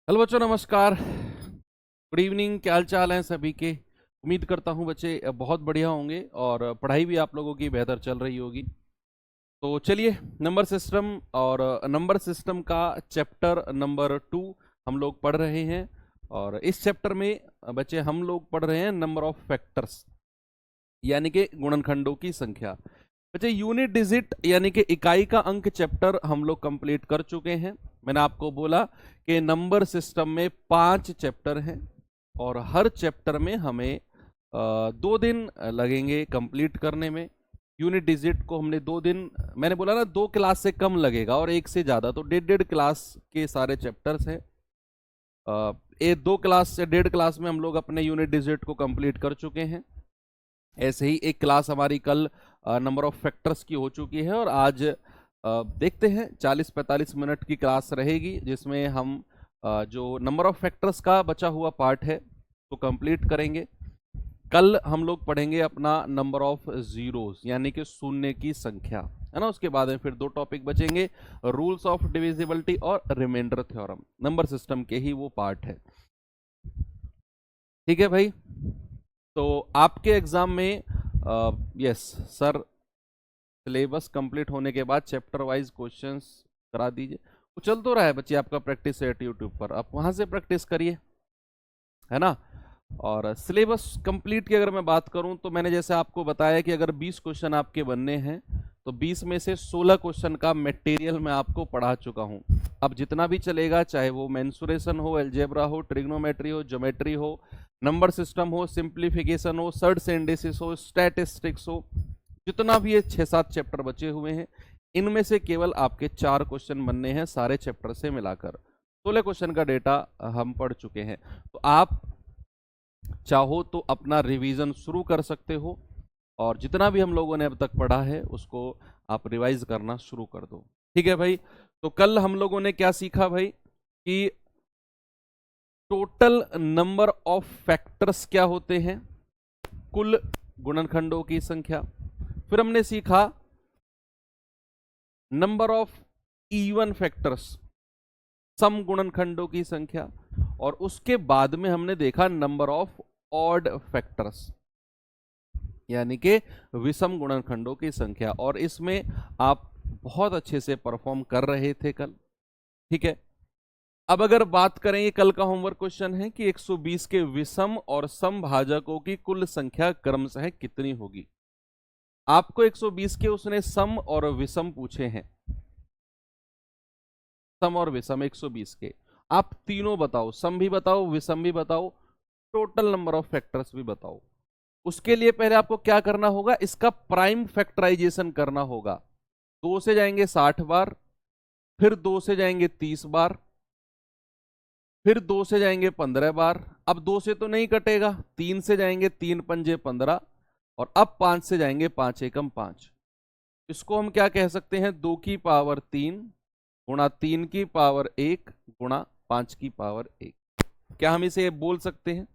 Hello बच्चों, नमस्कार। Good evening. क्या हाल चाल है सभी के? उम्मीद करता हूँ बच्चे बहुत बढ़िया होंगे और पढ़ाई भी आप लोगों की बेहतर चल रही होगी। तो चलिए, नंबर सिस्टम और नंबर सिस्टम का चैप्टर नंबर 2 हम लोग पढ़ रहे हैं। और इस चैप्टर में बच्चे हम लोग पढ़ रहे हैं नंबर ऑफ फैक्टर्स, यानी कि गुणनखंडों की संख्या। बच्चे, यूनिट डिजिट यानी कि इकाई का अंक चैप्टर हम लोग कंप्लीट कर चुके हैं। मैंने आपको बोला कि नंबर सिस्टम में 5 चैप्टर हैं और हर चैप्टर में हमें 2 दिन लगेंगे कंप्लीट करने में। यूनिट डिजिट को हमने 2 दिन, मैंने बोला ना 2 क्लास से कम लगेगा, और 1 से ज़्यादा तो 1.5 क्लास के सारे चैप्टर्स हैं। ये 2 क्लास से 1.5 क्लास में हम लोग अपने यूनिट डिजिट को कंप्लीट कर चुके हैं। ऐसे ही एक क्लास हमारी कल नंबर ऑफ फैक्टर्स की हो चुकी है, और आज देखते हैं 40-45 मिनट की क्लास रहेगी, जिसमें हम जो नंबर ऑफ फैक्टर्स का बचा हुआ पार्ट है तो कंप्लीट करेंगे। कल हम लोग पढ़ेंगे अपना नंबर ऑफ जीरोस, यानी कि शून्य की संख्या, है ना। उसके बाद में फिर 2 टॉपिक बचेंगे, रूल्स ऑफ डिविजिबिलिटी और रिमाइंडर थ्योरम। नंबर सिस्टम के ही वो पार्ट है। ठीक है भाई। तो आपके एग्जाम में यस सर, सिलेबस कंप्लीट होने के बाद चैप्टर वाइज क्वेश्चंस करा दीजिए। वो चल तो रहा है बच्चे आपका प्रैक्टिस सेट यूट्यूब पर, आप वहां से प्रैक्टिस करिए, है ना। और सिलेबस कंप्लीट की अगर मैं बात करूं तो मैंने जैसे आपको बताया कि अगर 20 क्वेश्चन आपके बनने हैं तो 20 में से 16 क्वेश्चन का मटेरियल मैं आपको पढ़ा चुका हूं। अब जितना भी चलेगा, चाहे वो मेंसुरेशन हो, अलजेब्रा हो, ट्रिग्नोमेट्री हो, ज्योमेट्री हो, नंबर सिस्टम हो, सिंप्लीफिकेशन हो, सर्च इंडिसेस हो, स्टैटिस्टिक्स हो, जितना भी ये 6-7 चैप्टर बचे हुए हैं, इनमें से केवल आपके 4 क्वेश्चन बनने हैं सारे चैप्टर से मिलाकर। 16 क्वेश्चन का डेटा हम पढ़ चुके हैं। तो आप चाहो तो अपना रिवीजन शुरू कर सकते हो, और जितना भी हम लोगों ने अब तक पढ़ा है उसको आप रिवाइज करना शुरू कर दो। ठीक है भाई। तो कल हम लोगों ने क्या सीखा भाई, कि टोटल नंबर ऑफ फैक्टर्स क्या होते हैं, कुल गुणनखंडों की संख्या। फिर हमने सीखा नंबर ऑफ इवन फैक्टर्स, सम गुणनखंडों की संख्या। और उसके बाद में हमने देखा नंबर ऑफ ऑड फैक्टर्स, यानी कि विषम गुणनखंडों की संख्या। और इसमें आप बहुत अच्छे से परफॉर्म कर रहे थे कल। ठीक है। अब अगर बात करें, ये कल का होमवर्क क्वेश्चन है कि 120 के विषम और सम भाजकों की कुल संख्या क्रमशः कितनी होगी। आपको 120 के उसने सम और विषम पूछे हैं, सम और विषम 120 के। आप तीनों बताओ, सम भी बताओ, विषम भी बताओ, टोटल नंबर ऑफ फैक्टर्स भी बताओ। उसके लिए पहले आपको क्या करना होगा, इसका प्राइम फैक्टराइजेशन करना होगा। 2 से जाएंगे 60 बार, फिर 2 से जाएंगे 30 बार, फिर 2 से जाएंगे 15 बार। अब 2 से तो नहीं कटेगा, 3 से जाएंगे 3 पंजे 15, और अब 5 से जाएंगे 5 एकम 5। इसको हम क्या कह सकते हैं, 2 की पावर 3 गुणा 3 की पावर 1 गुणा 5 की पावर 1। क्या हम इसे बोल सकते हैं?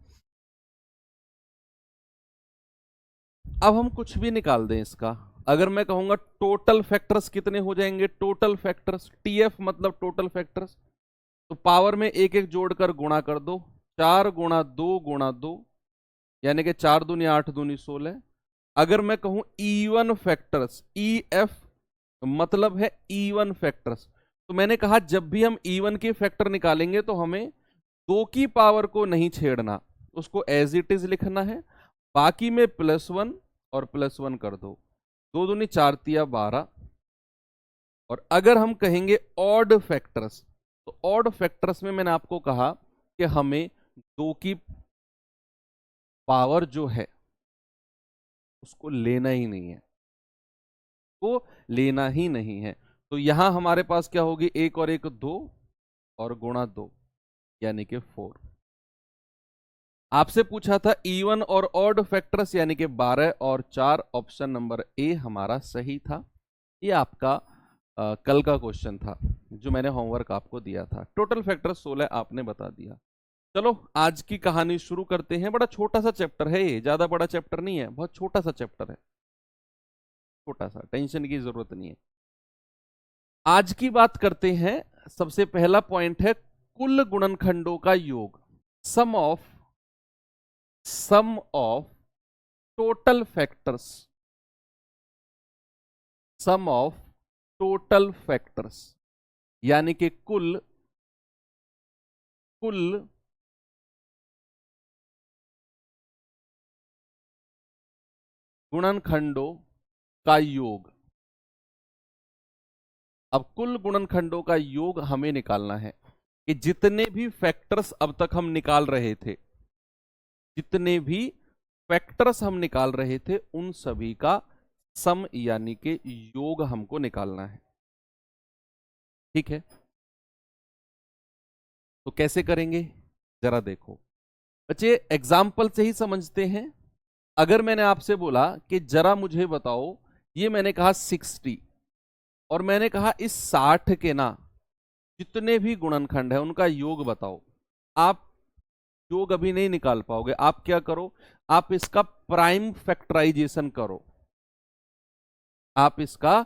अब हम कुछ भी निकाल दें इसका, अगर मैं कहूंगा टोटल फैक्टर्स कितने हो जाएंगे, टोटल फैक्टर्स, टीएफ मतलब टोटल फैक्टर्स, तो पावर में एक एक जोड़कर गुणा कर दो। 4 गुणा 2 गुणा 2, यानी कि 4 दूनी 8 दूनी 16। अगर मैं कहूं इवन फैक्टर्स, ई एफ मतलब है इवन फैक्टर्स, तो मैंने कहा जब भी हम इवन के फैक्टर निकालेंगे तो हमें 2 की पावर को नहीं छेड़ना, उसको एज इट इज लिखना है। बाकी में +1 और +1 कर दो। 2 दूनी 4 तिया 12। और अगर हम कहेंगे ऑड फैक्टर्स, तो ऑड फैक्टर्स में मैंने आपको कहा कि हमें 2 की पावर जो है उसको लेना ही नहीं है, वो लेना ही नहीं है। तो यहां हमारे पास क्या होगी, 1 और 1 2, और गुणा 2, यानी कि 4। आपसे पूछा था इवन और ऑड फैक्टर्स, यानी कि 12 और 4। ऑप्शन नंबर ए हमारा सही था। ये आपका कल का क्वेश्चन था जो मैंने होमवर्क आपको दिया था। टोटल फैक्टर 16 आपने बता दिया। चलो आज की कहानी शुरू करते हैं। बड़ा छोटा सा चैप्टर है ये, ज्यादा बड़ा चैप्टर नहीं है, बहुत छोटा सा चैप्टर है, छोटा सा, टेंशन की जरूरत नहीं है। आज की बात करते हैं। सबसे पहला पॉइंट है कुल गुणनखंडों का योग, sum of total factors, sum of total factors, यानी कि कुल गुणनखंडों का योग। अब कुल गुणनखंडों का योग हमें निकालना है कि जितने भी फैक्टर्स अब तक हम निकाल रहे थे, जितने भी फैक्टर्स हम निकाल रहे थे, उन सभी का सम यानी कि योग हमको निकालना है। ठीक है, तो कैसे करेंगे जरा देखो बच्चे, एग्जाम्पल से ही समझते हैं। अगर मैंने आपसे बोला कि जरा मुझे बताओ, ये मैंने कहा 60 और मैंने कहा इस 60 के ना जितने भी गुणनखंड है उनका योग बताओ, आप योग अभी नहीं निकाल पाओगे। आप क्या करो, आप इसका प्राइम फैक्टराइजेशन करो, आप इसका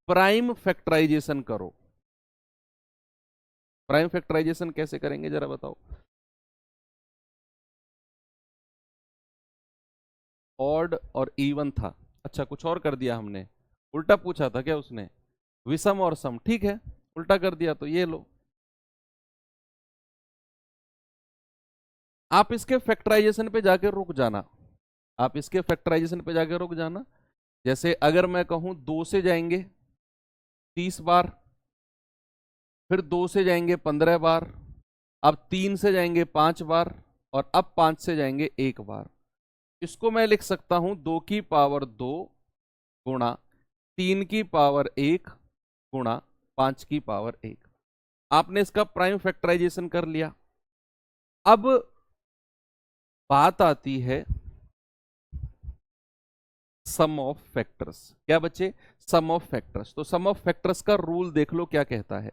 प्राइम फैक्टराइजेशन करो। प्राइम फैक्टराइजेशन कैसे करेंगे जरा बताओ। ऑड और इवन था, अच्छा कुछ और कर दिया हमने, उल्टा पूछा था क्या उसने, विषम और सम, ठीक है उल्टा कर दिया, तो ये लो। आप इसके फैक्टराइजेशन पे जाके रुक जाना, आप इसके फैक्टराइजेशन पे जाके रुक जाना। जैसे अगर मैं कहूं 2 से जाएंगे 30 बार, फिर 2 से जाएंगे 15 बार, अब 3 से जाएंगे 5 बार, और अब 5 से जाएंगे 1 बार। इसको मैं लिख सकता हूं 2 की पावर 2 गुणा 3 की पावर 1 गुणा 5 की पावर 1। आपने इसका प्राइम फैक्टराइजेशन कर लिया। अब बात आती है सम ऑफ फैक्टर्स। क्या बच्चे, सम ऑफ फैक्टर्स। तो सम ऑफ फैक्टर्स का रूल देख लो क्या कहता है।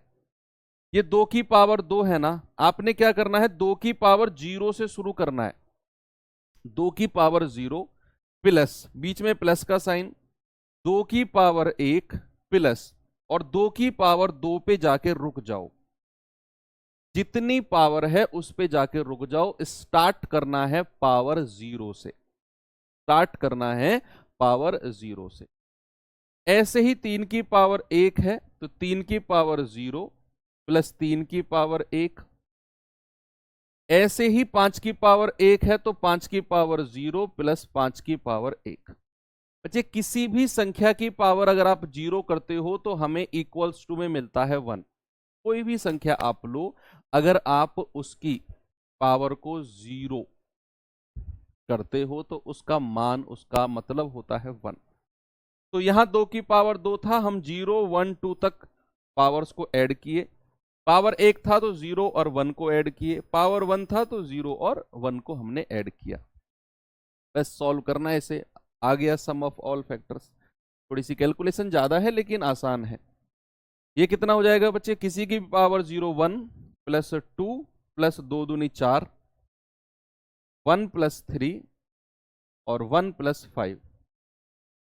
ये 2 की पावर 2 है ना, आपने क्या करना है, 2 की पावर 0 से शुरू करना है। 2 की पावर 0 प्लस, बीच में प्लस का साइन, 2 की पावर 1 प्लस, और 2 की पावर 2 पे जाके रुक जाओ। जितनी पावर है उस पे जाके रुक जाओ। स्टार्ट करना है पावर 0 से, स्टार्ट करना है पावर 0 से। ऐसे ही 3 की पावर 1 है तो 3 की पावर 0 प्लस 3 की पावर 1। ऐसे ही 5 की पावर 1 है तो 5 की पावर 0 प्लस 5 की पावर 1। बच्चे किसी भी संख्या की पावर अगर आप 0 करते हो तो हमें इक्वल्स टू में मिलता है 1। कोई भी संख्या आप लो, अगर आप उसकी पावर को 0 करते हो तो उसका मान, उसका मतलब होता है 1। तो यहां 2 की पावर 2 था, हम 0 1 2 तक पावर्स को ऐड किए। पावर 1 था तो 0 और 1 को ऐड किए, पावर 1 था तो 0 और 1 को हमने ऐड किया। बस सॉल्व करना है इसे, आ गया सम ऑफ ऑल फैक्टर्स। थोड़ी सी कैलकुलेशन ज्यादा है लेकिन आसान है। ये कितना हो जाएगा बच्चे, किसी की पावर 0 1 प्लस 2 प्लस 2 दूनी 4, 1 प्लस 3 और 1 प्लस 5।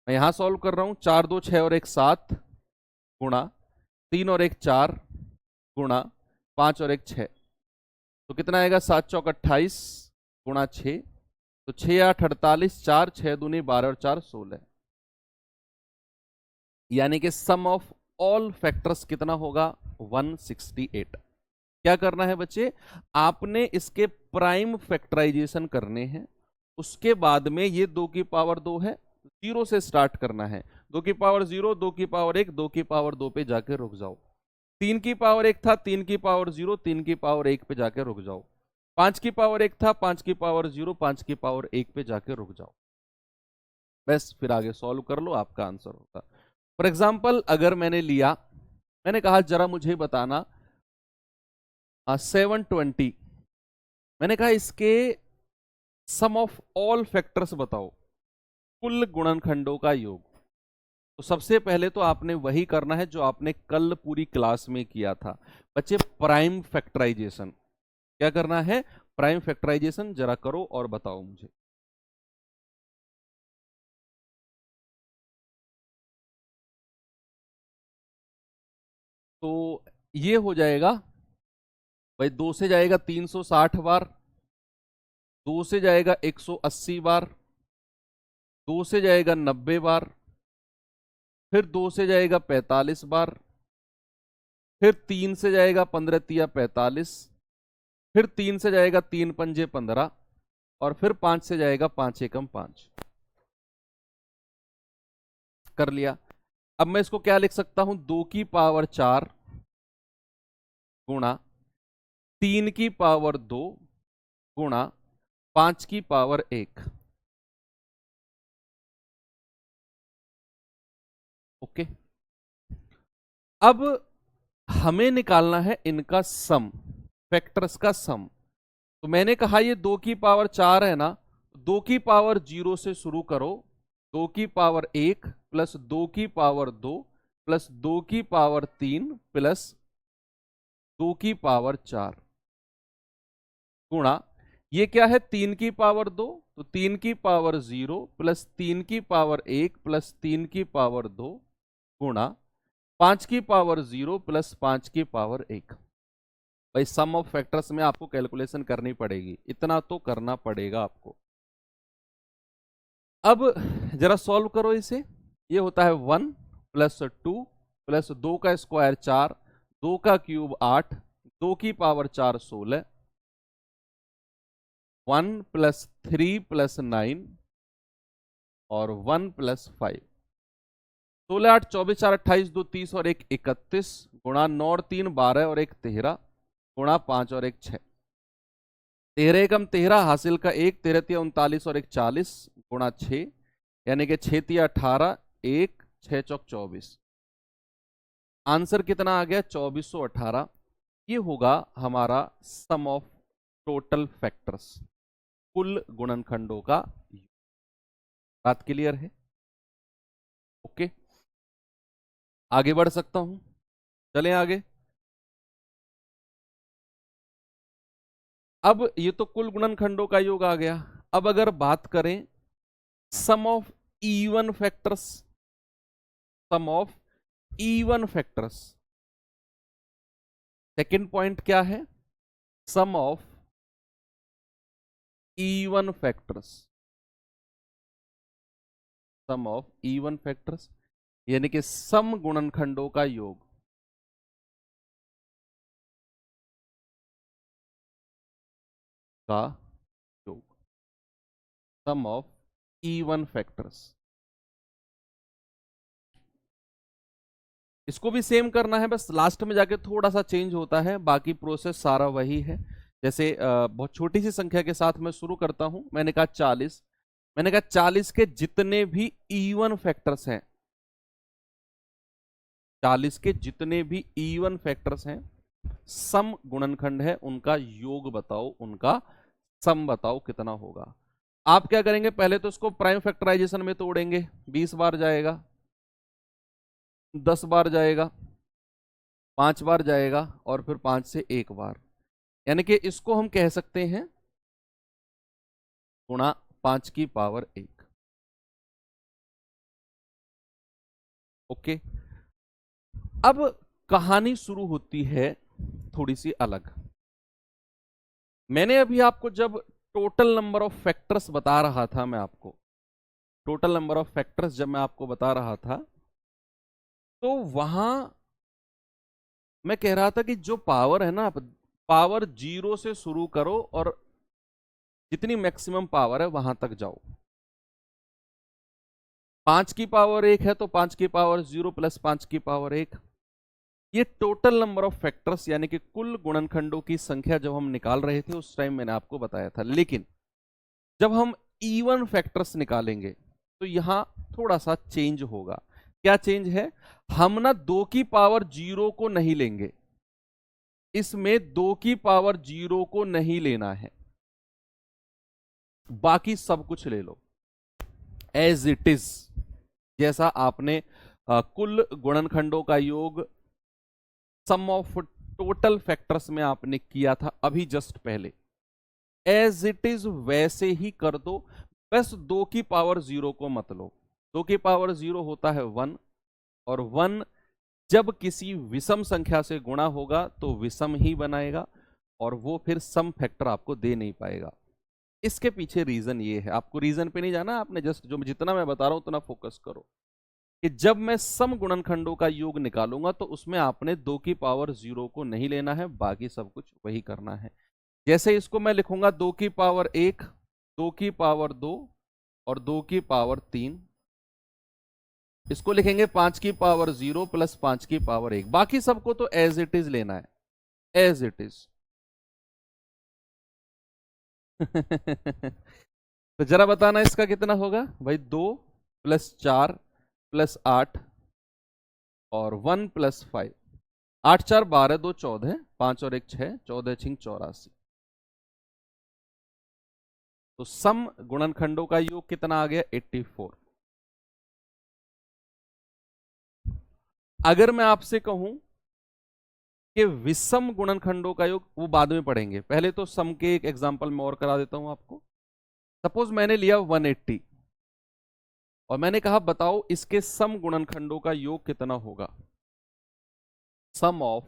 मैं यहां सॉल्व कर रहा हूं, 4 2 6 और 1 7 गुणा 3 और 1 4 गुणा 5 और 1 6। तो कितना आएगा, 7 चौक 28 गुणा 6, तो 6 8 48, 4 6 दूनी 12 और 4 16। यानी कि सम ऑफ ऑल फैक्टर्स कितना होगा, 168। क्या करना है बच्चे, आपने इसके प्राइम फैक्टराइजेशन करने हैं। उसके बाद में ये 2 की पावर 2 है, 0 से स्टार्ट करना है। 2 की पावर 0, 2 की पावर 1, 2 की पावर 2 पे जाके रुक जाओ। 3 की पावर 1 था, 3 की पावर 0, 3 की पावर 1 पे जाके रुक जाओ। 5 की पावर 1 था, 5 की पावर 0, 5 की पावर 1 पे जाके रुक जाओ। बस फिर आगे सॉल्व कर लो, आपका आंसर होगा। फॉर एग्जाम्पल अगर मैंने लिया, मैंने कहा जरा मुझे बताना 720, मैंने कहा इसके सम ऑफ ऑल फैक्टर्स बताओ, कुल गुणनखंडों का योग। तो सबसे पहले तो आपने वही करना है जो आपने कल पूरी क्लास में किया था बच्चे, प्राइम फैक्टराइजेशन। क्या करना है, प्राइम फैक्टराइजेशन जरा करो और बताओ मुझे। तो ये हो जाएगा भाई 2 से जाएगा 360 बार, 2 से जाएगा 180 बार, 2 से जाएगा 90 बार, फिर 2 से जाएगा 45 बार, फिर 3 से जाएगा 15 तिया 45, फिर 3 से जाएगा 3 पंजे 15, और फिर 5 से जाएगा 5 एकम 5। कर लिया। अब मैं इसको क्या लिख सकता हूं, 2 की पावर 4 गुणा 3 की पावर 2 गुणा 5 की पावर 1। ओके, अब हमें निकालना है इनका सम, फैक्टर्स का सम। तो मैंने कहा ये 2 की पावर 4 है ना, 2 की पावर 0 से शुरू करो, 2 की पावर 1 प्लस 2 की पावर 2 प्लस 2 की पावर 3 प्लस 2 की पावर 4 गुणा, ये क्या है 3 की पावर 2, तो 3 की पावर 0 प्लस 3 की पावर 1 प्लस 3 की पावर 2 गुणा 5 की पावर 0 प्लस 5 की पावर 1। भाई सम ऑफ फैक्टर्स में आपको कैलकुलेशन करनी पड़ेगी, इतना तो करना पड़ेगा आपको। अब जरा सॉल्व करो इसे। ये होता है 1 प्लस 2 प्लस 2 का स्क्वायर 4, 2 का क्यूब 8, 2 की पावर 4 16, 1 प्लस 3 प्लस 9 और 1 प्लस 5। 16 8 24 4 28 2 30 और 1 31 गुणा 9 और 3 12 और 1 13 गुणा 5 और 1 6। 13 एकम 13 हासिल का 1, 13 तिया 39 और 1 40 गुणा 6, यानी कि 6 तिया 18, 1 6 चौक 24। आंसर कितना आ गया 2418। ये होगा हमारा सम ऑफ टोटल फैक्टर्स, कुल गुणनखंडों का। बात क्लियर है? ओके, आगे बढ़ सकता हूं, चलें आगे। अब ये तो कुल गुणनखंडों का योग आ गया। अब अगर बात करें sum of even factors, sum of even factors, second point क्या है, sum of even factors, sum of even factors यानी कि सम गुणनखंडों का योग, का योग, सम ऑफ इवन फैक्टर्स। इसको भी सेम करना है, बस लास्ट में जाके थोड़ा सा चेंज होता है, बाकी प्रोसेस सारा वही है। जैसे बहुत छोटी सी संख्या के साथ मैं शुरू करता हूं। मैंने कहा 40, मैंने कहा 40 के जितने भी इवन फैक्टर्स हैं, 40 के जितने भी इवन फैक्टर्स हैं, सम गुणनखंड है, उनका योग बताओ, उनका सम बताओ कितना होगा। आप क्या करेंगे, पहले तो उसको प्राइम फैक्टराइजेशन में तोड़ेंगे, 20 बार जाएगा, 10 बार जाएगा, 5 बार जाएगा और फिर 5 से 1 बार, यानी कि इसको हम कह सकते हैं गुणा 5 की पावर 1। ओके, अब कहानी शुरू होती है थोड़ी सी अलग। मैंने अभी आपको जब टोटल नंबर ऑफ फैक्टर्स बता रहा था, मैं आपको टोटल नंबर ऑफ फैक्टर्स जब मैं आपको बता रहा था, तो वहां मैं कह रहा था कि जो पावर है ना, पावर 0 से शुरू करो और जितनी मैक्सिमम पावर है वहां तक जाओ। 5 की पावर 1 है तो 5 की पावर 0 प्लस 5 की पावर 1। ये टोटल नंबर ऑफ फैक्टर्स यानी कि कुल गुणनखंडों की संख्या जब हम निकाल रहे थे उस टाइम मैंने आपको बताया था। लेकिन जब हम इवन फैक्टर्स निकालेंगे तो यहां थोड़ा सा चेंज होगा। क्या चेंज है, हम ना 2 की पावर 0 को नहीं लेंगे, इसमें 2 की पावर 0 को नहीं लेना है, बाकी सब कुछ ले लो एज इट इज, जैसा आपने कुल गुणनखंडों का योग सम ऑफ टोटल फैक्टर्स में आपने किया था अभी जस्ट पहले, एज इट इज वैसे ही कर दो। बस 2 की पावर 0 को मत लो। 2 की पावर 0 होता है 1, और 1 जब किसी विषम संख्या से गुणा होगा तो विषम ही बनाएगा। और वो फिर सम फैक्टर आपको दे नहीं पाएगा। इसके पीछे रीजन ये है, आपको रीजन पे नहीं जाना, आपने जस्ट जो जितना मैं बता रहा हूं उतना फोकस करो कि जब मैं सम गुणनखंडों का योग निकालूंगा तो उसमें आपने 2 की पावर 0 को नहीं लेना है, बाकी सब कुछ वही करना है। जैसे इसको मैं लिखूंगा 2 की पावर 1, 2 की पावर 2 और 2 की पावर 3। इसको लिखेंगे 5 की पावर 0 प्लस 5 की पावर 1। बाकी सबको तो एज इट इज लेना है, एज इट इज। तो जरा बताना इसका कितना होगा भाई। 2 प्लस 4 प्लस 8 और 1 प्लस 5। 8 4 12, 2 14, 5 और 1 6, 14 6 84। तो सम गुणनखंडों का योग कितना आ गया 84। अगर मैं आपसे कहूं कि विषम गुणनखंडों का योग, वो बाद में पढ़ेंगे, पहले तो सम के एक एग्जांपल में और करा देता हूं आपको। सपोज मैंने लिया 180 और मैंने कहा बताओ इसके सम गुणनखंडों का योग कितना होगा। Sum of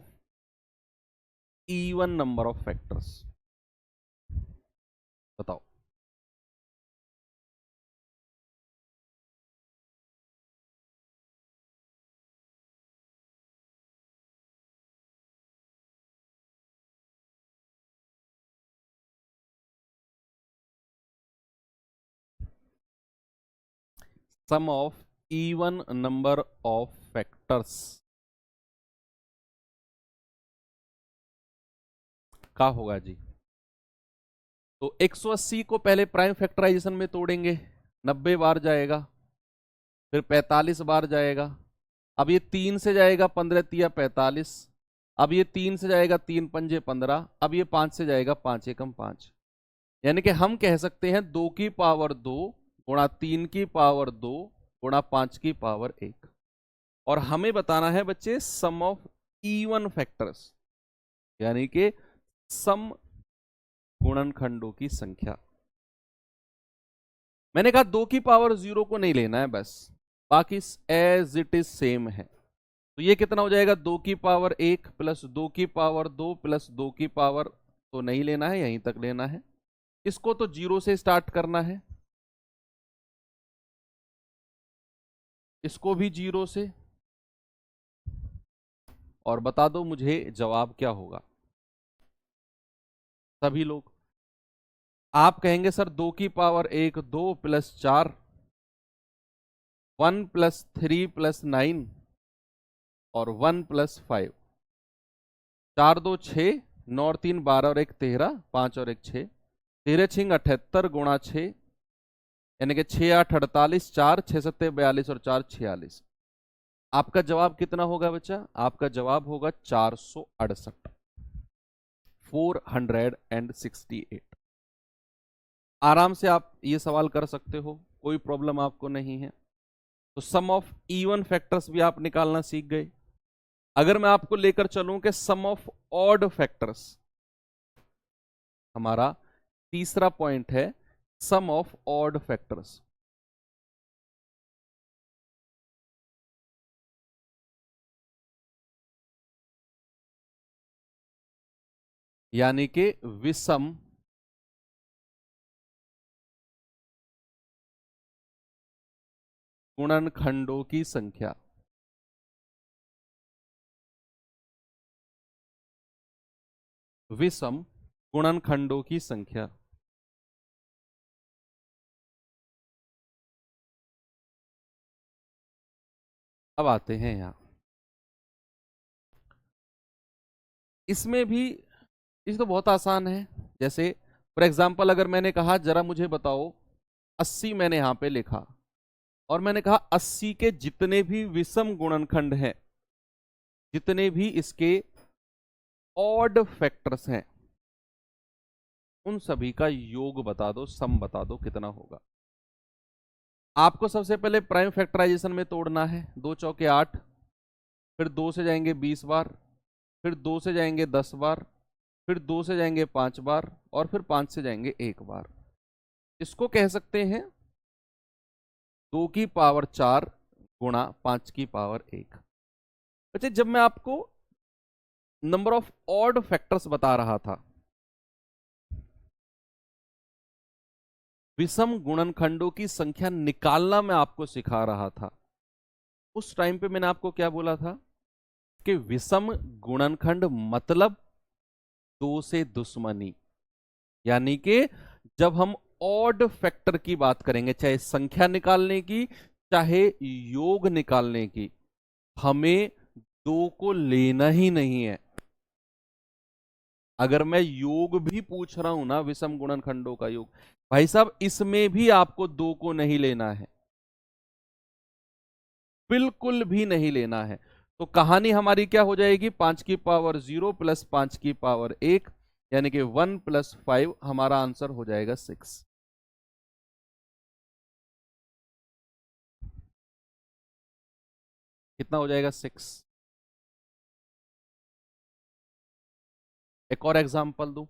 even number of factors, बताओ। Sum of even number of factors का होगा जी। तो 180 को पहले प्राइम फैक्टराइजेशन में तोड़ेंगे, 90 बार जाएगा, फिर 45 बार जाएगा। अब ये 3 से जाएगा, 15 तिया 45। अब ये 3 से जाएगा, 3 पंजे 15। अब ये 5 से जाएगा, 5 एकम 5। यानी कि हम कह सकते हैं 2 की पावर 2 गुणा 3 की पावर 2 गुणा 5 की पावर 1। और हमें बताना है बच्चे सम ऑफ इवन फैक्टर्स, यानी कि सम गुणनखंडों की संख्या। मैंने कहा 2 की पावर 0 को नहीं लेना है बस, बाकी एज इट इज सेम है। तो ये कितना हो जाएगा 2 की पावर 1 प्लस 2 की पावर 2 प्लस 2 की पावर, तो नहीं लेना है, यहीं तक लेना है। इसको तो 0 से स्टार्ट करना है, इसको भी 0 से, और बता दो मुझे जवाब क्या होगा सभी लोग। आप कहेंगे सर 2 की पावर 1 2 प्लस 4, 1 प्लस 3 प्लस 9 और 1 प्लस 5। 4 2 6, 9 और 3 12 और 1 13, 5 और 1 6, 13 छिंग 78 गुणा 6, यानी कि 6 8 48, 4 6 7 42 और 4 46। आपका जवाब कितना होगा बच्चा? आपका जवाब होगा 468, 468। आराम से आप ये सवाल कर सकते हो, कोई प्रॉब्लम आपको नहीं है। तो सम ऑफ इवन फैक्टर्स भी आप निकालना सीख गए। अगर मैं आपको लेकर चलूं कि सम ऑफ ऑड फैक्टर्स, हमारा तीसरा पॉइंट है सम ऑफ ऑड फैक्टर्स। यानी कि विषम गुणनखंडों की संख्या। विषम गुणनखंडों की संख्या। अब आते हैं यहां, इसमें भी इस तो बहुत आसान है। जैसे फॉर एग्जाम्पल अगर मैंने कहा जरा मुझे बताओ 80, मैंने यहां पे लिखा और मैंने कहा 80 के जितने भी विषम गुणनखंड हैं, जितने भी इसके ऑड फैक्टर्स हैं, उन सभी का योग बता दो, सम बता दो कितना होगा। आपको सबसे पहले प्राइम फैक्टराइजेशन में तोड़ना है। 2 चौके 8, फिर 2 से जाएंगे 20 बार, फिर 2 से जाएंगे 10 बार, फिर 2 से जाएंगे 5 बार, और फिर 5 से जाएंगे 1 बार। इसको कह सकते हैं 2 की पावर 4 गुणा 5 की पावर 1। बच्चे जब मैं आपको नंबर ऑफ ऑड फैक्टर्स बता रहा था विषम गुणनखंडों की संख्या निकालना मैं आपको सिखा रहा था, उस टाइम पे मैंने आपको क्या बोला था कि विषम गुणनखंड मतलब दो से दुश्मनी, यानी कि जब हम ऑड फैक्टर की बात करेंगे, चाहे संख्या निकालने की चाहे योग निकालने की, हमें दो को लेना ही नहीं है। अगर मैं योग भी पूछ रहा हूं ना, विषम गुणनखंडों का योग, भाई साहब इसमें भी आपको दो को नहीं लेना है, बिल्कुल भी नहीं लेना है। तो कहानी हमारी क्या हो जाएगी, 5⁻0 प्लस 5⁻1, यानी कि 1 + 5, हमारा आंसर हो जाएगा 6। कितना हो जाएगा, 6। एक और एग्जांपल दूं,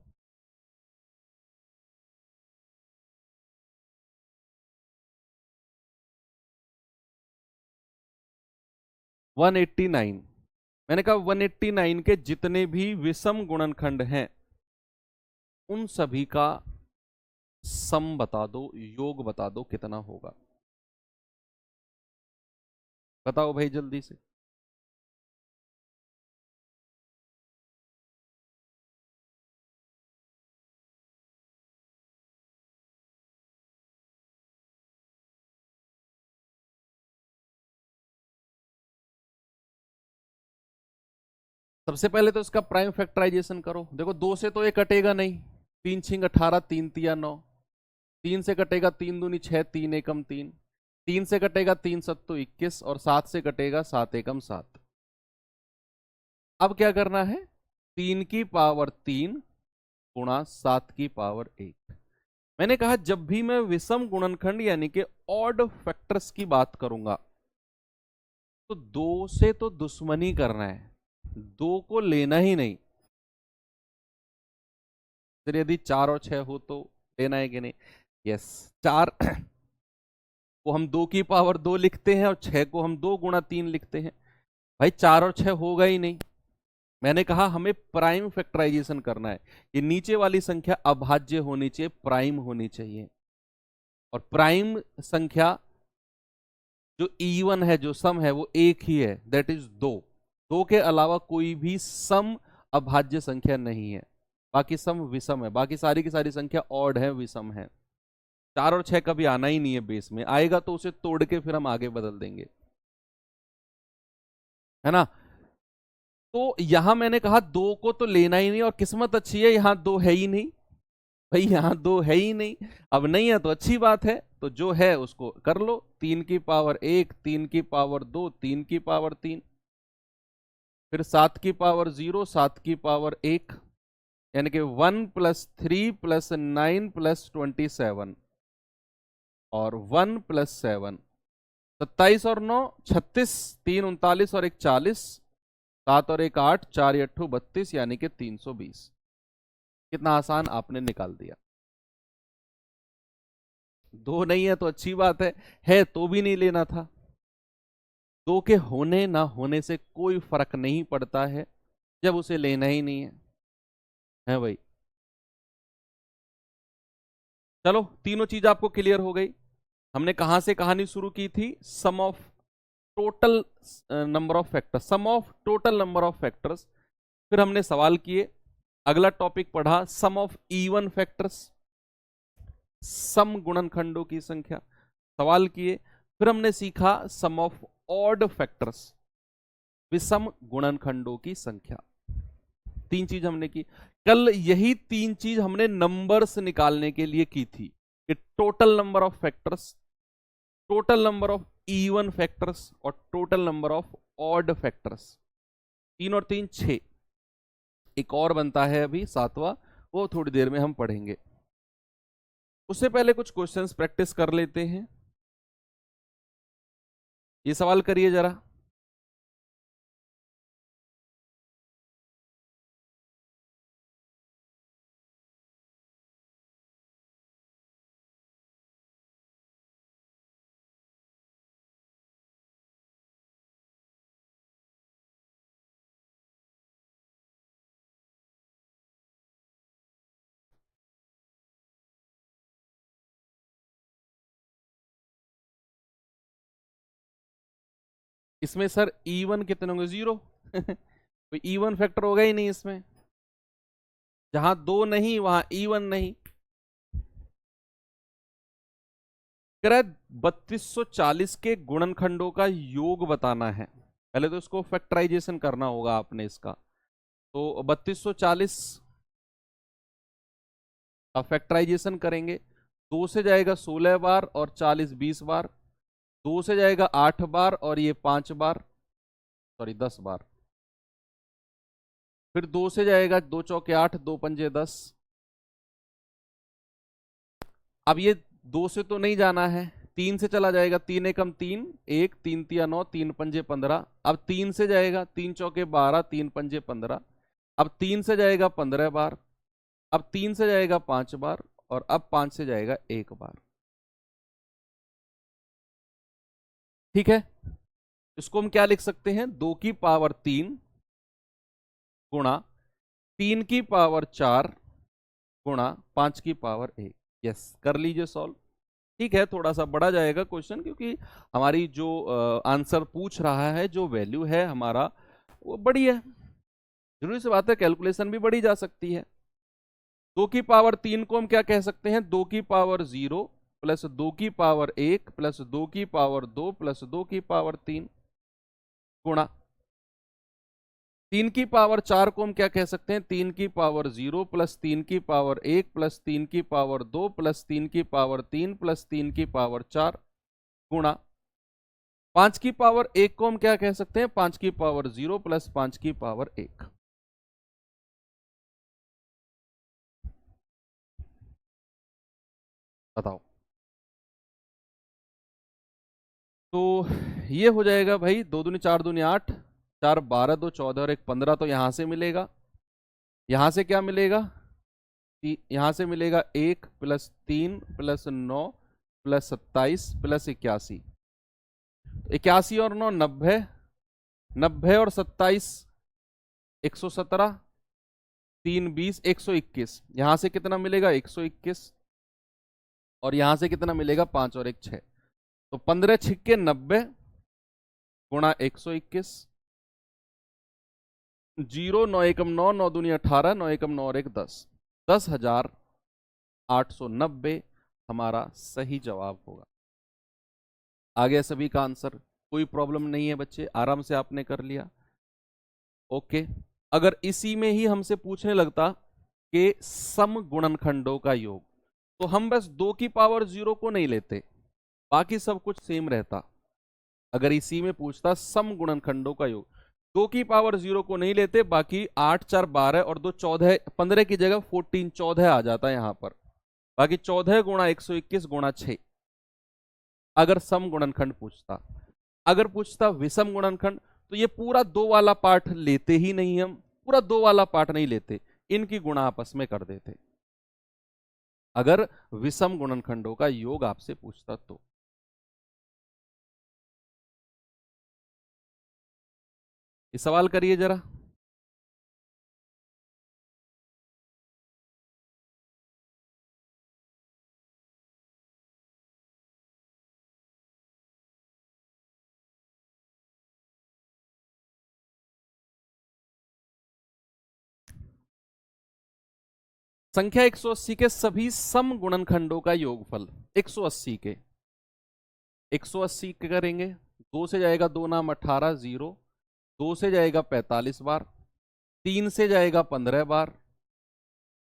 189। मैंने कहा 189 के जितने भी विषम गुणनखंड हैं उन सभी का सम बता दो, योग बता दो कितना होगा। बताओ भाई जल्दी से। सबसे पहले तो इसका प्राइम फैक्टराइजेशन करो। देखो, दो से तो ये कटेगा नहीं, 3×6 = 18, 3×3 = 9, 3 से कटेगा 3×2 = 6, 3×1 = 3, 3 से कटेगा 3×7 = 21, और 7 से कटेगा 7×1 = 7। अब क्या करना है, 3⁻3 गुणा 7⁻1। मैंने कहा जब भी मैं विषम गुणनखंड यानी कि ऑड फैक्टर्स की बात करूंगा तो दो से तो दुश्मनी करना है, दो को लेना ही नहीं। फिर यदि 4 और 6 हो तो लेना है कि नहीं, यस। 4 को हम 2⁻2 लिखते हैं और 6 को हम 2×3 लिखते हैं। भाई 4 और 6 होगा ही नहीं। मैंने कहा हमें प्राइम फैक्टराइजेशन करना है, ये नीचे वाली संख्या अभाज्य होनी चाहिए, प्राइम होनी चाहिए। और प्राइम संख्या जो इवन है, जो सम है, वो एक ही है, दैट इज 2। दो के अलावा कोई भी सम अभाज्य संख्या नहीं है, बाकी सम विषम है, बाकी सारी की सारी संख्या ऑड है, विषम है। 4 और 6 कभी आना ही नहीं है बेस में, आएगा तो उसे तोड़ के फिर हम आगे बदल देंगे, है ना। तो यहां मैंने कहा दो को तो लेना ही नहीं, और किस्मत अच्छी है यहां दो है ही नहीं। भाई यहां दो है ही नहीं, अब नहीं है तो अच्छी बात है, तो जो है उसको कर लो। 3⁻1, 3⁻2, 3⁻3, फिर 7⁻0, 7⁻1, यानी कि 1 + 3 + 9 + 27, और 1 + 7, 27 और 9 36, 3 39 और 1 40, 7 और 1 8, 4 8 32, यानी कि 320। कितना आसान आपने निकाल दिया। दो नहीं है तो अच्छी बात है तो भी नहीं लेना था। दो के होने ना होने से कोई फर्क नहीं पड़ता है जब उसे लेना ही नहीं है भाई। चलो, तीनों चीज आपको क्लियर हो गई। हमने कहां से कहानी शुरू की थी, sum of total number of factors, sum of total number of factors. फिर हमने सवाल किए, अगला टॉपिक पढ़ा सम ऑफ इवन फैक्टर्स, सम गुणनखंडों की संख्या, सवाल किए। फिर हमने सीखा सम ऑफ ऑड फैक्टर्स, विषम गुणनखंडों की संख्या। तीन चीज हमने की। कल यही तीन चीज हमने नंबर्स निकालने के लिए की थी, कि total number of factors, total number of even factors, और total number of odd factors. 3 और 3 6। एक और बनता है अभी सातवां, वो थोड़ी देर में हम पढ़ेंगे। उससे पहले कुछ क्वेश्चंस प्रैक्टिस कर लेते हैं। ये सवाल करिए जरा। इसमें सर इवन कितने होंगे? 0। कोई इवन फैक्टर होगा ही नहीं इसमें। जहां 2 नहीं वहां इवन नहीं। कह रहा है 3240 के गुणनखंडों का योग बताना है। पहले तो इसको फैक्टराइजेशन करना होगा आपने इसका। तो 3240 का फैक्टराइजेशन करेंगे। 2 से जाएगा 16 बार और 40 20 बार। 2 से जाएगा 8 बार और ये 5 बार, सॉरी 10 बार। फिर 2 से जाएगा 2 चौके 8, 2 पंजे 10। अब ये 2 से तो नहीं जाना है, 3 से चला जाएगा। 3 एकम 3, 1 3 तिया 9, 3 पंजे 15। अब 3 से जाएगा, 3 चौके 12, 3 पंजे 15। अब 3 से जाएगा 15 बार। अब 3 से जाएगा 5 बार और अब 5 से जाएगा 1 बार। ठीक है, इसको हम क्या लिख सकते हैं? 2 की पावर 3 गुणा 3 की पावर 4 गुणा 5 की पावर 1। यस, कर लीजिए सॉल्व। ठीक है, थोड़ा सा बढ़ा जाएगा क्वेश्चन, क्योंकि हमारी जो आंसर पूछ रहा है, जो वैल्यू है हमारा, वो बड़ी है। जरूरी सी बात है, कैलकुलेशन भी बढ़ी जा सकती है। 2 की पावर 3 को हम क्या कह सकते हैं? 2 की पावर 0 प्लस 2 की पावर 1 प्लस 2 की पावर 2 प्लस 2 की पावर 3 गुणा 3 की पावर 4 को हम क्या कह सकते हैं? 3 की पावर 0 प्लस 3 की पावर 1 प्लस 3 की पावर 2 प्लस 3 की पावर 3 प्लस 3 की पावर 4 गुणा 5 की पावर 1 को हम क्या कह सकते हैं? 5 की पावर 0 प्लस 5 की पावर 1। बताओ। तो ये हो जाएगा भाई, 2 दूनी 4 दूनी 8, 4 12, 2 14 और 1 15। तो यहां से मिलेगा, यहां से क्या मिलेगा? यहां से मिलेगा 1 प्लस 3 प्लस 9 प्लस 27 प्लस 81। 81 और 9 90, 90 और 27 117, 3 20 121। यहां से कितना मिलेगा? 121। और यहां से कितना मिलेगा? 5 और 1 6। तो 15 छिक्के 90 गुणा 121। 0 9 एकम 9, 9 दूनी 18, 9 एकम 9 और 1 10। 10,890 हमारा सही जवाब होगा। आ गया सभी का आंसर? कोई प्रॉब्लम नहीं है बच्चे, आराम से आपने कर लिया। ओके, अगर इसी में ही हमसे पूछने लगता कि सम गुणनखंडों का योग, तो हम बस 2 की पावर 0 को नहीं लेते, बाकी सब कुछ सेम रहता। अगर इसी में पूछता सम गुणनखंडों का योग, 2 की पावर 0 को नहीं लेते, बाकी 8 4 12 और 2 14, 15 की जगह 14 14 आ जाता है यहां पर। बाकी 14 गुणा 121 गुणा 6, अगर सम गुणनखंड पूछता। अगर पूछता विषम गुणनखंड, तो ये पूरा 2 वाला पार्ट लेते ही नहीं, हम पूरा 2 वाला पार्ट नहीं लेते, इनकी गुणा आपस में कर देते, अगर विषम गुणनखंडों का योग आपसे पूछता तो। ये सवाल करिए जरा। संख्या 180 के सभी सम गुणनखंडों का योगफल। 180 के 180 के करेंगे। 2 से जाएगा 2 नाम 18 0, 2 से जाएगा 45 बार, 3 से जाएगा 15 बार,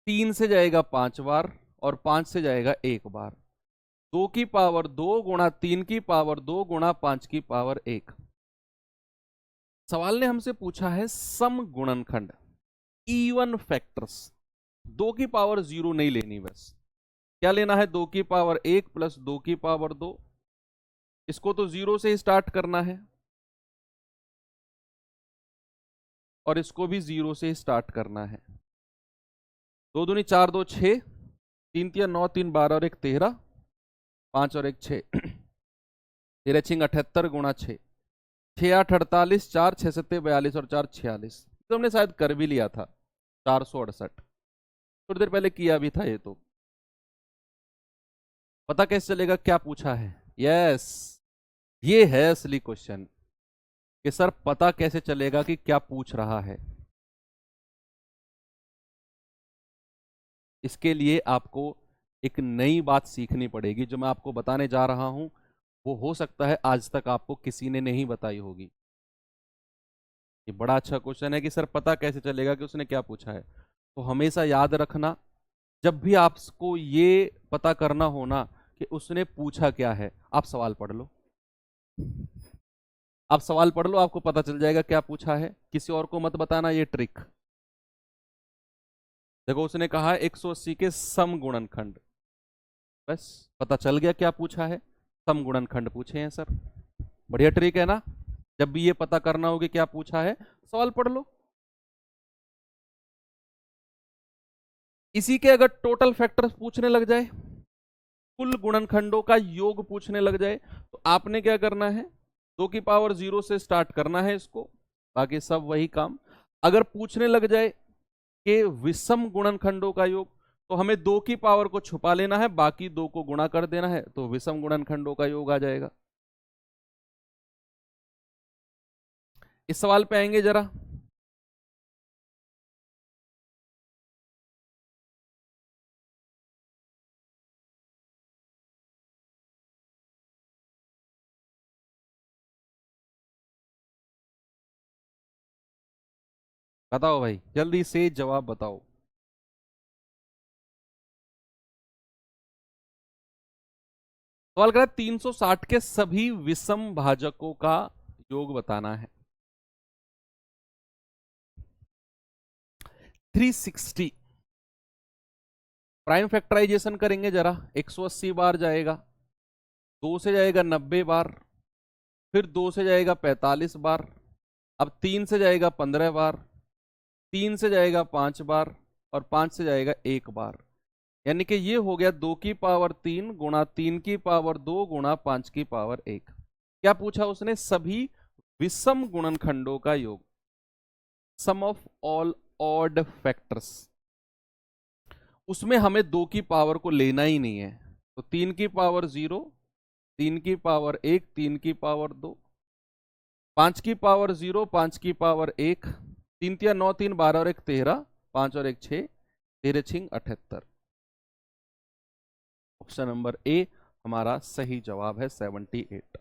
3 से जाएगा 5 बार और 5 से जाएगा 1 बार। 2 की पावर 2 गुणा 3 की पावर 2 गुणा 5 की पावर 1। सवाल ने हमसे पूछा है सम गुणनखंड, इवन फैक्टर्स। 2 की पावर 0 नहीं लेनी, बस क्या लेना है? 2 की पावर 1 प्लस 2 की पावर 2। इसको तो 0 से ही स्टार्ट करना है और इसको भी 0 से ही स्टार्ट करना है। 2 दूनी 4 2 6, 3 तिया 9, 3 12 और 1 13, 5 और 1 6, 13 छिंग 78 गुणा 6, 6 8 48, 4 6 7 42 और 4 46। तो हमने शायद कर भी लिया था 468, थोड़ी देर पहले किया भी था। ये तो पता कैसे चलेगा क्या पूछा है? यस, ये है असली क्वेश्चन। कि सर पता कैसे चलेगा कि क्या पूछ रहा है। इसके लिए आपको एक नई बात सीखनी पड़ेगी। जो मैं आपको बताने जा रहा हूं वो हो सकता है आज तक आपको किसी ने नहीं बताई होगी। ये बड़ा अच्छा क्वेश्चन है कि सर पता कैसे चलेगा कि उसने क्या पूछा है। तो हमेशा याद रखना, जब भी आपको ये पता करना हो ना कि उसने पूछा क्या है, आप सवाल पढ़ लो। आप सवाल पढ़ लो, आपको पता चल जाएगा क्या पूछा है। किसी और को मत बताना ये ट्रिक। देखो उसने कहा 180 के सम गुणनखंड, बस पता चल गया क्या पूछा है। सम गुणनखंड पूछे हैं सर। बढ़िया ट्रिक है ना। जब भी ये पता करना हो कि क्या पूछा है, सवाल पढ़ लो। इसी के अगर टोटल फैक्टर्स पूछने लग जाए, कुल गुणनखंडों का योग पूछने लग जाए, तो आपने क्या करना है, 2 की पावर 0 से स्टार्ट करना है इसको, बाकी सब वही काम। अगर पूछने लग जाए कि विषम गुणनखंडों का योग, तो हमें 2 की पावर को छुपा लेना है, बाकी 2 को गुणा कर देना है, तो विषम गुणनखंडों का योग आ जाएगा। इस सवाल पे आएंगे जरा। बताओ भाई, जल्दी से जवाब बताओ। सवाल कर रहा है 360 के सभी विषम भाजकों का योग बताना है। 360 प्राइम फैक्टराइजेशन करेंगे जरा। 180 बार जाएगा, 2 से जाएगा 90 बार, फिर 2 से जाएगा 45 बार, अब 3 से जाएगा 15 बार, 3 से जाएगा 5 बार, और 5 से जाएगा 1 बार। यानी कि ये हो गया 2 की पावर 3 गुणा 3 की पावर 2 गुणा 5 की पावर 1। क्या पूछा उसने, सभी विषम गुणनखंडों का योग, sum of all odd factors. उसमें हमें 2 की पावर को लेना ही नहीं है, तो 3 की पावर 0, 3 की पावर 1, 3 की पावर 2, 5 की पावर 0, 5 की पावर 1, 3 × 3 = 9, 3 × 12 और 1 = 13, 5 और 1 = 6, 13 × 6 = 78। ऑप्शन नंबर ए हमारा सही जवाब है 78।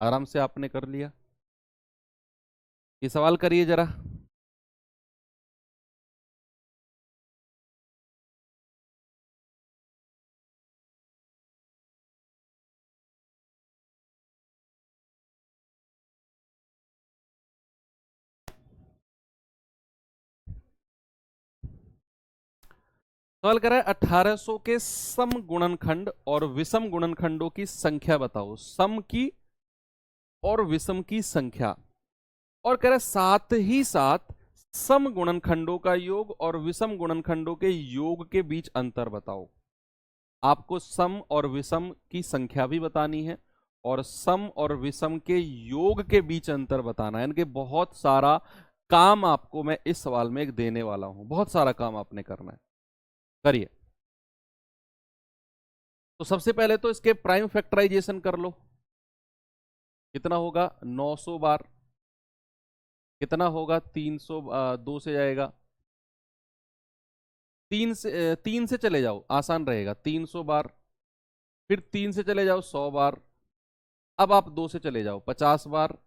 आराम से आपने कर लिया। ये सवाल करिए जरा। सवाल कर रहा है 1800 के सम गुणनखंड और विषम गुणनखंडों की संख्या बताओ। सम की और विषम की संख्या, और कह रहा है साथ ही साथ सम गुणनखंडों का योग और विषम गुणनखंडों के योग के बीच अंतर बताओ। आपको सम और विषम की संख्या भी बतानी है और सम और विषम के योग के बीच अंतर बताना है। यानी कि बहुत सारा काम आपको मैं इस सवाल में एक देने वाला हूं, बहुत सारा काम आपने करना है। करिए। तो सबसे पहले तो इसके प्राइम फैक्टराइजेशन कर लो। कितना होगा 900 बार, कितना होगा 300, 2 से जाएगा, 3 से चले जाओ, आसान रहेगा, 300 बार, फिर 3 से चले जाओ 100 बार, अब आप 2 से चले जाओ 50 बार,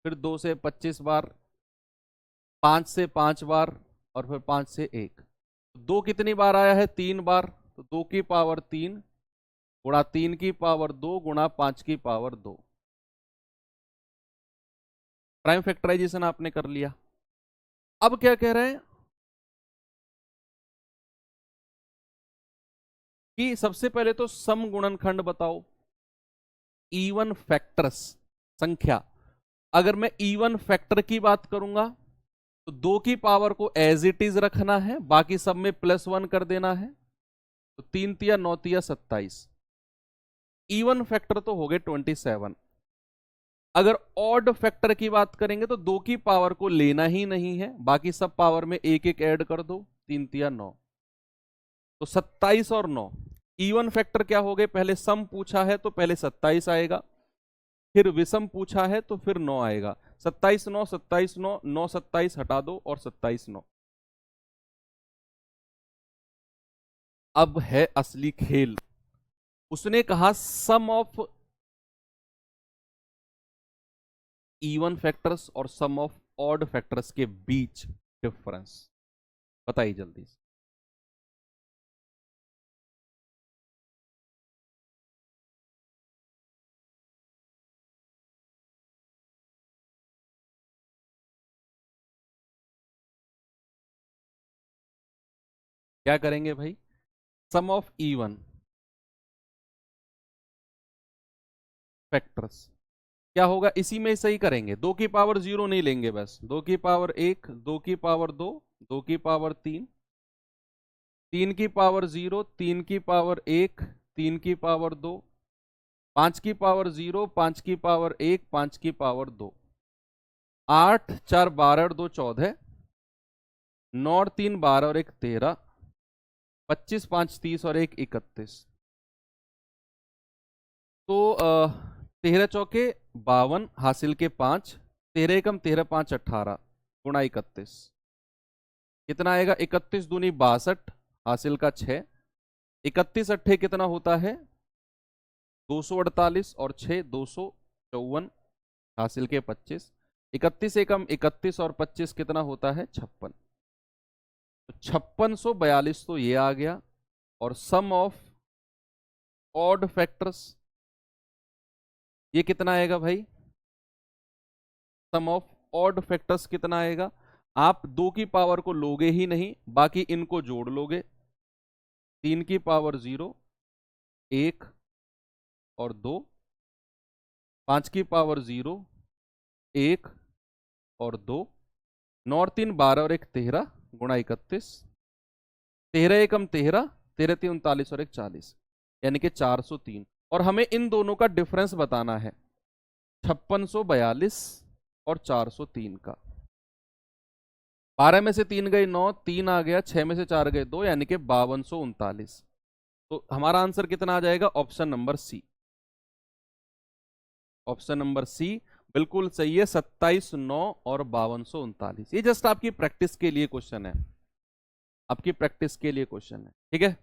फिर 2 से 25 बार, 5 से 5 बार, और फिर 5 से 1। 2 कितनी बार आया है, 3 बार, तो 2 की पावर 3 गुणा 3 की पावर 2 गुणा 5 की पावर 2। प्राइम फैक्टराइजेशन आपने कर लिया। अब क्या कह रहे हैं कि सबसे पहले तो सम गुणनखंड बताओ, इवन फैक्टर्स संख्या। अगर मैं इवन फैक्टर की बात करूंगा तो 2 की पावर को एज इट इज रखना है, बाकी सब में +1 कर देना है, तो 3 × 9 = 27। इवन फैक्टर तो हो गए 27। अगर ऑड फैक्टर की बात करेंगे तो 2 की पावर को लेना ही नहीं है, बाकी सब पावर में एक एक ऐड कर दो, 3 × 9, तो 27 और 9। इवन फैक्टर क्या हो गए, पहले सम पूछा है तो पहले 27 आएगा, फिर विषम पूछा है तो फिर 9 आएगा। 27 9 27 9 9 27 हटा दो और 27 9। अब है असली खेल। उसने कहा सम ऑफ इवन फैक्टर्स और सम ऑफ ऑड फैक्टर्स के बीच डिफरेंस बताइए जल्दी से। क्या करेंगे भाई? सम ऑफ इवन फैक्टर्स क्या होगा, इसी में सही करेंगे। 2 की पावर 0 नहीं लेंगे, बस 2 की पावर 1, 2 की पावर 2, 2 की पावर 3, 3 की पावर 0, 3 की पावर 1, 3 की पावर 2, 5 की पावर 0, 5 की पावर 1, 5 की पावर 2, 8 4 12 और 2 14, 9 और 3 12 और 1 13, 25 5 30 और 1 31। तो 13 चौके 52 हासिल के 5, 13 एकम 13 5 18 गुणा 31 कितना आएगा? 31 दूनी 62 हासिल का 6, 31 अट्ठे कितना होता है? 248 और 6 254 हासिल के 25, 31 एकम 31 और 25 कितना होता है? 56। तो 5642 तो ये आ गया। और सम ऑफ ऑड फैक्टर्स ये कितना आएगा भाई? सम ऑफ ऑड फैक्टर्स कितना आएगा? आप 2 की पावर को लोगे ही नहीं, बाकी इनको जोड़ लोगे। 3 की पावर 0, 1 और 2, 5 की पावर 0, 1 और 2, 9 और 3 12 और 1 13 गुणा 31, 13 एकम 13, 13 3 39 और 1 40 यानी कि 403। और हमें इन दोनों का डिफरेंस बताना है, 5642 और 403 का। 12 में से 3 गए 9, 3 आ गया, 6 में से 4 गए 2 यानी कि 5239। तो हमारा आंसर कितना आ जाएगा? Option number C. Option number C बिल्कुल सही है, 27 9 और 5239। ये जस्ट आपकी प्रैक्टिस के लिए क्वेश्चन है, आपकी प्रैक्टिस के लिए क्वेश्चन है, ठीक है।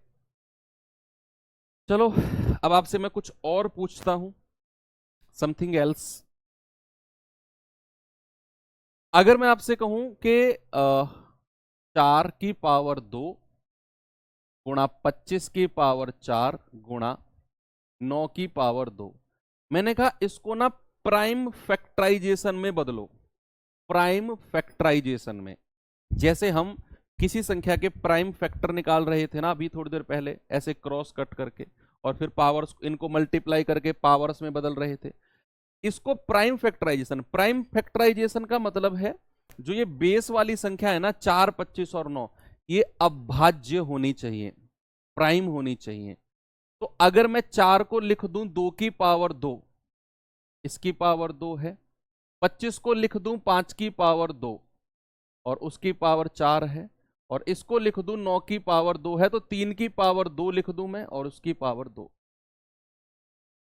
चलो अब आपसे मैं कुछ और पूछता हूं, समथिंग एल्स। अगर मैं आपसे कहूं कि 4 की पावर 2 गुणा 25 की पावर 4 गुणा 9 की पावर 2, मैंने कहा इसको ना प्राइम फैक्टराइजेशन में बदलो। प्राइम फैक्टराइजेशन में, जैसे हम किसी संख्या के प्राइम फैक्टर निकाल रहे थे ना अभी थोड़ी देर पहले, ऐसे क्रॉस कट करके और फिर पावर्स इनको मल्टीप्लाई करके पावर्स में बदल रहे थे, इसको प्राइम फैक्टराइजेशन। प्राइम फैक्टराइजेशन का मतलब है जो ये बेस वाली संख्या है ना 4 25 और 9, ये अभाज्य होनी चाहिए, प्राइम होनी चाहिए। तो अगर मैं 4 को लिख दूं 2 की पावर 2, इसकी पावर 2 है, 25 को लिख दूं 5 की पावर 2 और उसकी पावर 4 है, और इसको लिख दूं 9 की पावर 2 है, तो 3 की पावर 2 लिख दूं मैं और उसकी पावर 2।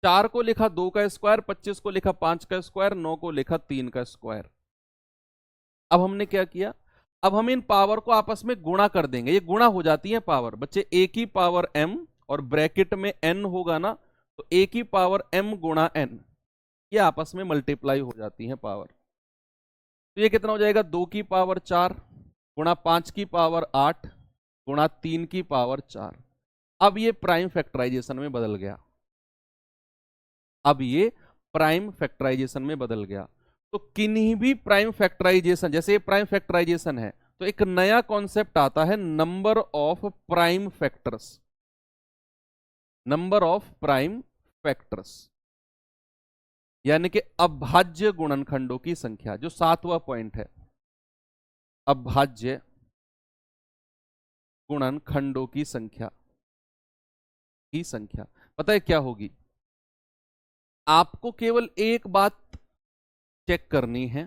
4 को लिखा 2 का स्क्वायर, 25 को लिखा 5 का स्क्वायर, 9 को लिखा 3 का स्क्वायर। अब हमने क्या किया? अब हम इन पावर को आपस में गुणा कर देंगे, ये गुणा हो जाती है पावर बच्चे। a की पावर m और ब्रैकेट में n होगा ना, तो a की पावर m गुणा n, ये आपस में मल्टीप्लाई हो जाती है पावर। तो ये कितना हो जाएगा? 2 की पावर 4 गुणा 5 की पावर 8 गुणा 3 की पावर 4। अब ये प्राइम फैक्टराइजेशन में बदल गया, अब ये प्राइम फैक्टराइजेशन में बदल गया। तो किन्हीं भी प्राइम फैक्टराइजेशन, जैसे ये प्राइम फैक्टराइजेशन है, तो एक नया कॉन्सेप्ट आता है number of prime factors. Number of prime factors यानी कि अभाज्य गुणनखंडों की संख्या, जो 7वां पॉइंट है, अभाज्य गुणनखंडों की संख्या। पता है क्या होगी? आपको केवल एक बात चेक करनी है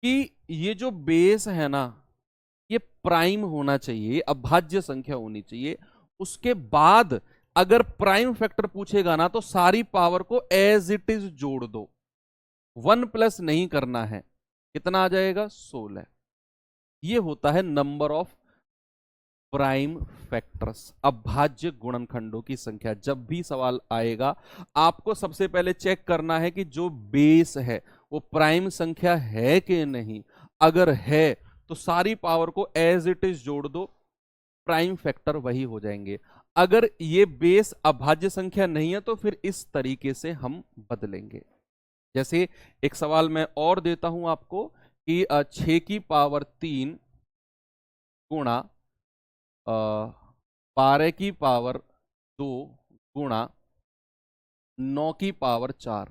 कि ये जो बेस है ना, ये प्राइम होना चाहिए, अभाज्य संख्या होनी चाहिए। उसके बाद अगर प्राइम फैक्टर पूछेगा ना तो सारी पावर को एज इट इज जोड़ दो, 1 प्लस नहीं करना है। कितना आ जाएगा? 16। ये होता है नंबर ऑफ प्राइम फैक्टर्स, अभाज्य गुणनखंडों की संख्या। जब भी सवाल आएगा आपको सबसे पहले चेक करना है कि जो बेस है वो प्राइम संख्या है कि नहीं। अगर है तो सारी पावर को एज इट इज जोड़ दो, प्राइम फैक्टर वही हो जाएंगे। अगर ये बेस अभाज्य संख्या नहीं है तो फिर इस तरीके से हम बदलेंगे। जैसे एक सवाल मैं और देता हूं आपको कि 6 की पावर 3 गुणा 12 की पावर 2 गुणा 9 की पावर 4।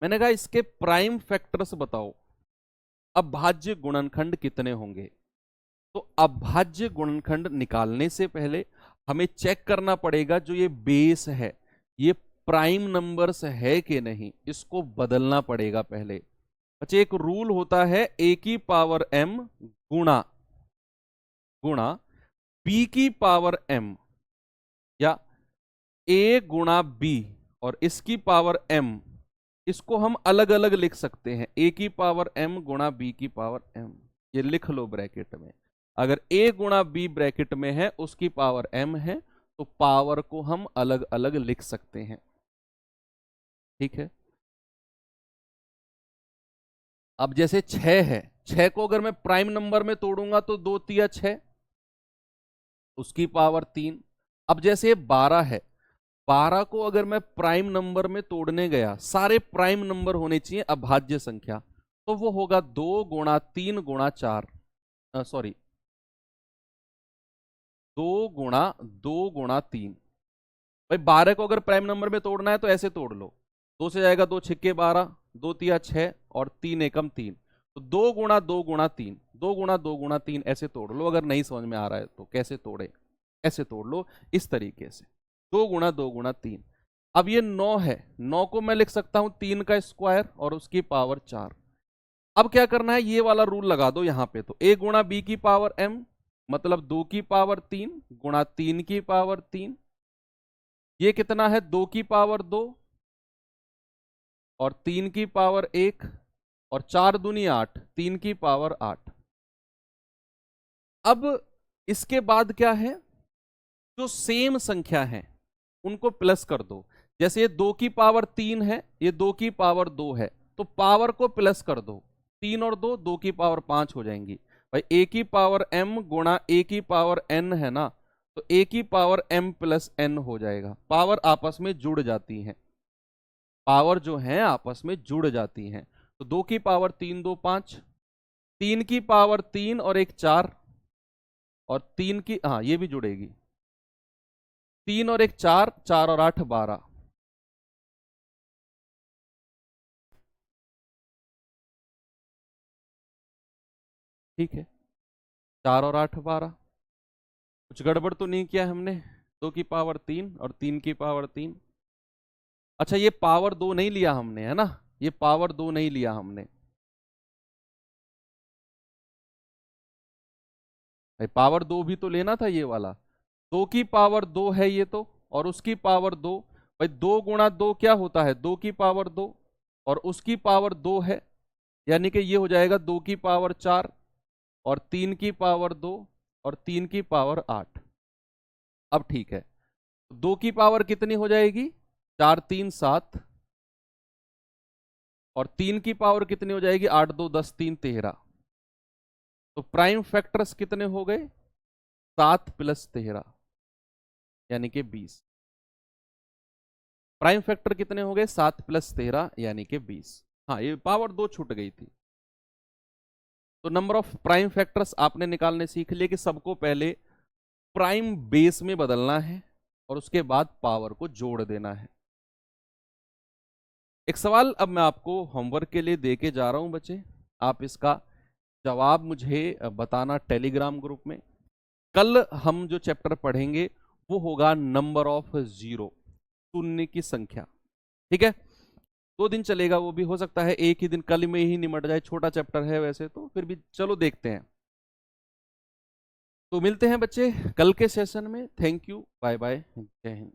मैंने कहा इसके प्राइम फैक्टर्स बताओ, अभाज्य गुणनखंड कितने होंगे। तो अभाज्य गुणनखंड निकालने से पहले हमें चेक करना पड़ेगा जो ये बेस है ये प्राइम नंबर्स है कि नहीं, इसको बदलना पड़ेगा पहले। अच्छा, एक रूल होता है a की पावर m गुणा b की पावर m, या a गुणा b और इसकी पावर m, इसको हम अलग अलग लिख सकते हैं। a की पावर m गुणा b की पावर m, ये लिख लो ब्रैकेट में। अगर a गुणा b ब्रैकेट में है उसकी पावर m है तो पावर को हम अलग अलग लिख सकते हैं। ठीक है। अब जैसे 6 है, 6 को अगर मैं प्राइम नंबर में तोड़ूंगा तो 2 तिया 6, उसकी पावर 3। अब जैसे 12 है, 12 को अगर मैं प्राइम नंबर में तोड़ने गया, सारे प्राइम नंबर होने चाहिए अभाज्य संख्या, तो वो होगा 2 गुणा 3 गुणा 4, सॉरी 2 गुणा 3। भाई 12 को अगर प्राइम नंबर में तोड़ना है तो ऐसे तोड़ लो, 2 से जाएगा 2 छिक्के 12, 2 तिया 6 और 3 एकम 3, तो 2 गुणा 2 गुणा 3, 2 गुणा 2 गुणा 3 ऐसे तोड़ लो। अगर नहीं समझ में आ रहा है तो कैसे तोड़े, ऐसे तोड़ लो इस तरीके से, 2 गुणा 2 गुणा 3। अब ये 9 है, 9 को मैं लिख सकता हूं 3 का स्क्वायर और उसकी पावर 4। अब क्या करना है, ये वाला रूल लगा दो यहां पे, तो a गुणा b की पावर m मतलब 2 की पावर 3 गुणा 3 की पावर 3, ये कितना है 2 की पावर 2 और 3 की पावर 1 और 4 दूनी 8, 3 की पावर 8। अब इसके बाद क्या है, जो सेम संख्या है उनको प्लस कर दो। जैसे ये 2 की पावर 3 है, ये 2 की पावर 2 है, तो पावर को प्लस कर दो, 3 और 2, 2 की पावर 5 हो जाएंगी। भाई a की पावर m गुणा a की पावर n है ना, तो a की पावर m प्लस n हो जाएगा। पावर आपस में जुड़ जाती हैं, पावर जो है आपस में जुड़ जाती हैं। तो 2 की पावर 3 2 5, 3 की पावर 3 और 1 4, और 3 की, हाँ ये भी जुड़ेगी, 3 और 1 4, 4 और 8 12। ठीक है, 4 और 8 12। कुछ गड़बड़ तो नहीं किया हमने? 2 की पावर 3 और 3 की पावर 3। अच्छा, ये पावर 2 नहीं लिया हमने, है ना, ये पावर 2 नहीं लिया हमने। भाई पावर 2 भी तो लेना था, ये वाला 2 की पावर 2 है ये तो, और उसकी पावर 2। भाई 2 गुणा 2 क्या होता है, 2 की पावर 2 और उसकी पावर 2 है, यानी कि ये हो जाएगा 2 की पावर 4 और 3 की पावर 2 और 3 की पावर 8। अब ठीक है, 2 की पावर कितनी हो जाएगी, 4 3 7, और 3 की पावर कितनी हो जाएगी, 8 2 10 3 13। तो प्राइम फैक्टर्स कितने हो गए, 7 प्लस 13 यानी कि 20। प्राइम फैक्टर कितने हो गए, 7 प्लस 13 यानी कि 20। हाँ, ये पावर 2 छूट गई थी। तो नंबर ऑफ प्राइम फैक्टर्स आपने निकालने सीख लिए कि सबको पहले प्राइम बेस में बदलना है और उसके बाद पावर को जोड़ देना है। एक सवाल अब मैं आपको होमवर्क के लिए दे के जा रहा हूं बच्चे, आप इसका जवाब मुझे बताना टेलीग्राम ग्रुप में। कल हम जो चैप्टर पढ़ेंगे वो होगा नंबर ऑफ जीरो, शून्य की संख्या। ठीक है, 2 दिन चलेगा, वो भी हो सकता है एक ही दिन कल में ही निमट जाए, छोटा चैप्टर है वैसे तो, फिर भी चलो देखते हैं। तो मिलते हैं बच्चे कल के सेशन में। थैंक यू, बाय बाय, जय हिंद।